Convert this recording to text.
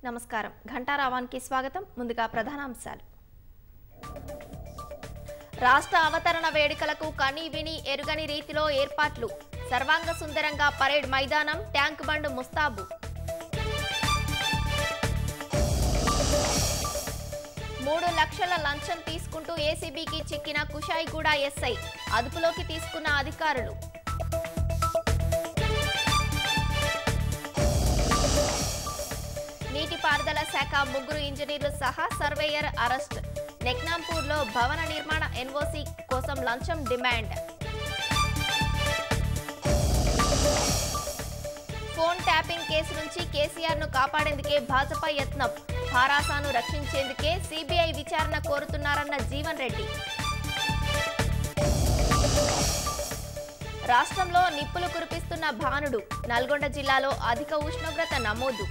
నమస్కారం ఘంటారావానికి స్వాగతం ముందుగా ప్రధానాంశాలు రాష్ట్ర అవతరణ వేడుకలకు కని విని ఎరుగని రీతిలో ఏర్పాట్లు సర్వాంగ సుందరంగా పరేడ్ మైదానం ట్యాంక్ బండ్ ముస్తాబు 3 లక్షల లంచం తీసుకుంటూ ఏసీబీకి చిక్కిన కుషాయిగూడ ఎస్ఐ అదుపులోకి తీసుకున్న అధికారులు నీటిపారుదల శాఖ 3 ఇంజనీర్లు సహా సర్వేయర్ అరెస్ట్ నెక్నాంపూర్లో భవన నిర్మాణ ఎన్ఓసీ కోసం లంచం డిమాండ్ ఫోన్ ట్యాపింగ్ కేసు నుంచి కేసీఆర్ ను కాపాడేందుకే భాజపా యత్నం భారాసాను రక్షించేందుకే సిబిఐ విచారణ కోరుతున్నారన్న జీవన్ రెడ్డి రాష్ట్రంలో నిప్పులు కురిపిస్తున్న భానుడు నల్గొండ జిల్లాలో అధిక ఉష్ణోగ్రత నమోదు